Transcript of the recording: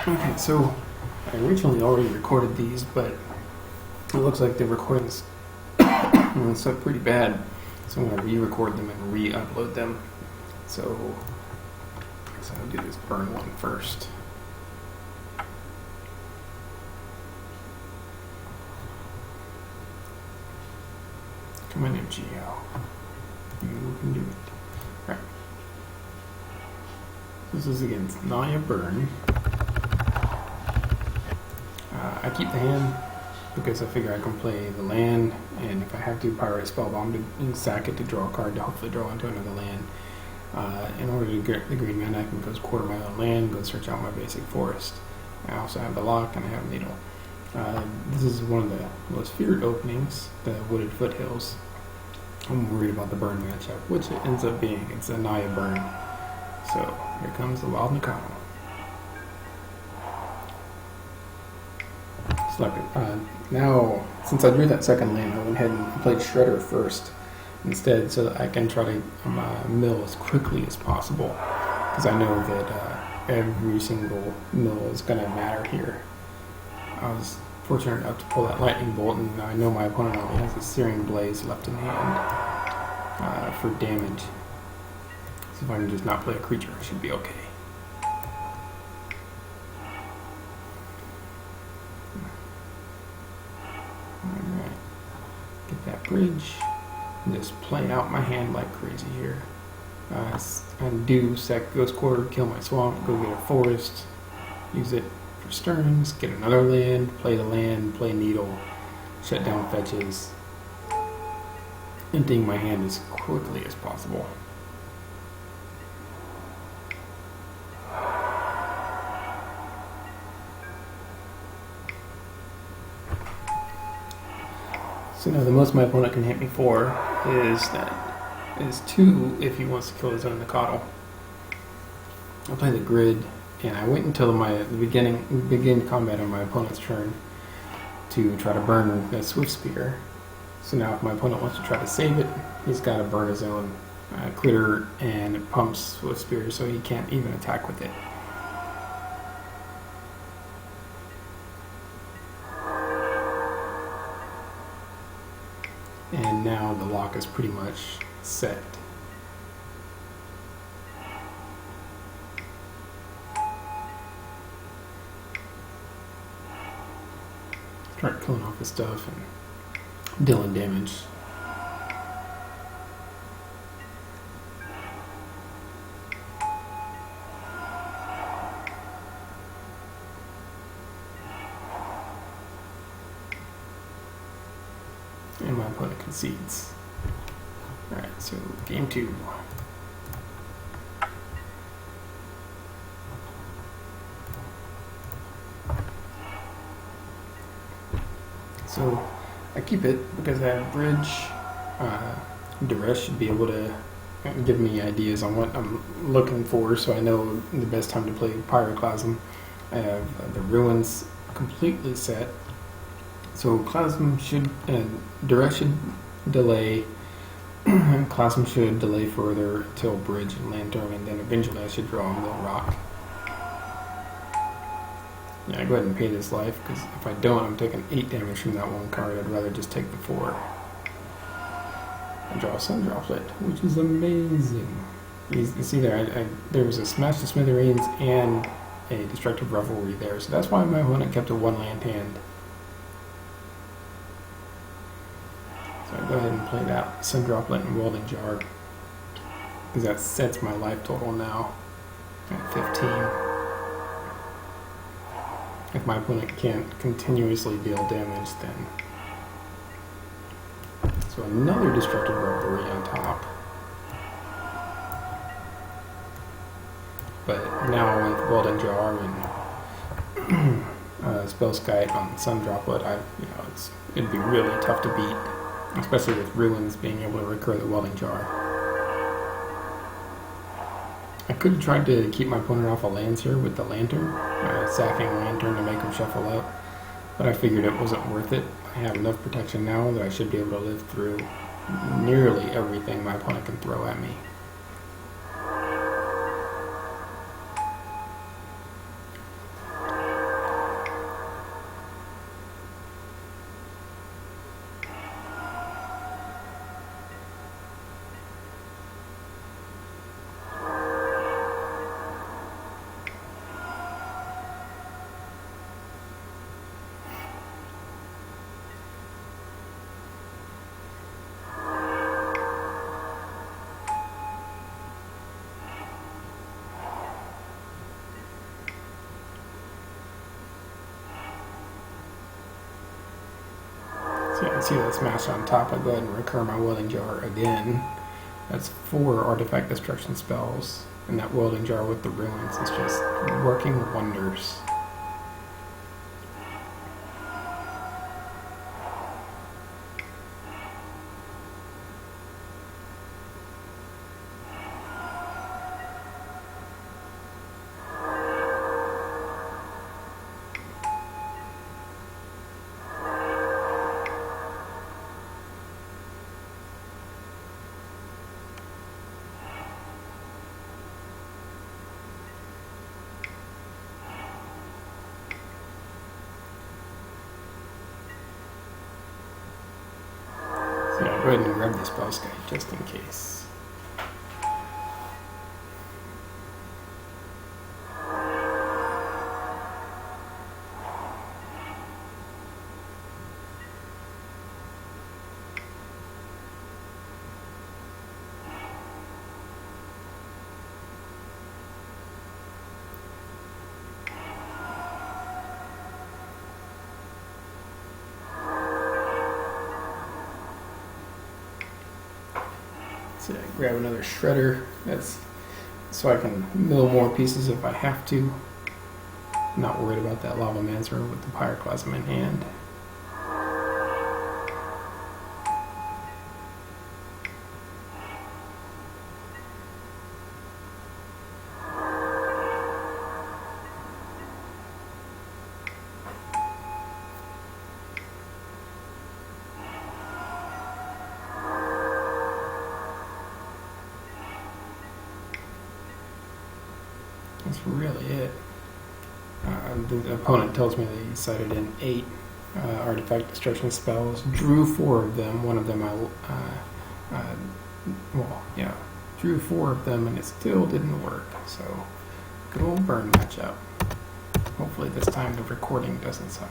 Okay, so I originally already recorded these, but it looks like the recordings went up pretty bad. So I'm going to re-record them and re-upload them. So I'll do this burn one first. Come on in, Geo. You can do it. Alright. This is against Naya Burn. I keep the hand because I figure I can play the land, and if I have to, Pyrite Spellbomb to sack it to draw a card to hopefully draw into another land. In order to get the green mana, I can go quarter my own land, go search out my basic forest. I also have the lock and I have Needle. This is one of the most feared openings, the Wooded Foothills. I'm worried about the burn matchup, which it ends up being. It's a Naya burn. So here comes the Wild Nakano. Now, since I drew that second land, I went ahead and played Shredder first instead, so that I can try to mill as quickly as possible, because I know that every single mill is going to matter here. I was fortunate enough to pull that Lightning Bolt, and I know my opponent only has a Searing Blaze left in hand for damage. So if I can just not play a creature, I should be okay. Alright, get that bridge, and just play out my hand like crazy here. Undo, sack Ghost Quarter, kill my swamp, go get a forest, use it for Stearns, get another land, play Needle, shut down fetches, emptying my hand as quickly as possible. So now the most my opponent can hit me for is 2 if he wants to kill his own Nakano. I'll play the grid, and I wait until begin combat on my opponent's turn to try to burn the Swift Spear. So now if my opponent wants to try to save it, he's got to burn his own critter, and it pumps Swift Spear so he can't even attack with it. And now the lock is pretty much set. Start killing off his stuff and dealing damage. And my opponent concedes. Alright, so game 2. So I keep it because I have bridge. Duress should be able to give me ideas on what I'm looking for, so I know the best time to play Pyroclasm. I have the Ruins completely set. So Clasm should, Duress should delay, Clasm should delay further till Bridge and Lantern, and then eventually I should draw a Mill Rock. Yeah, I go ahead and pay this life, because if I don't, I'm taking 8 damage from that one card. I'd rather just take the 4. I draw a Sun Droplet, which is amazing. You see there, there was a Smash the Smithereens and a Destructive Revelry there, so that's why my opponent kept a 1-land hand. So I go ahead and play that Sun Droplet and Welding Jar, because that sets my life total now at 15. If my opponent can't continuously deal damage, then... So another Destructive Revelry on top. But now with Welding Jar and Spellskite on Sun Droplet, it'd be really tough to beat, especially with Ruins being able to recur the Welding Jar. I could have tried to keep my opponent off of lands here with the Lantern, sacking Lantern to make him shuffle out, but I figured it wasn't worth it. I have enough protection now that I should be able to live through nearly everything my opponent can throw at me. So you can see that smash on top. I go ahead and recur my welding jar again. That's 4 artifact destruction spells, and that welding jar with the ruins is just working wonders. So I'll go ahead and grab this boss guy just in case. So grab another shredder. That's so I can mill more pieces if I have to. Not worried about that lava mancer with the pyroclasm in hand. That's really it. The opponent tells me that he cited in 8 artifact destruction spells, drew 4 of them. One of them drew 4 of them, and it still didn't work. So, good old burn matchup. Hopefully this time the recording doesn't suck.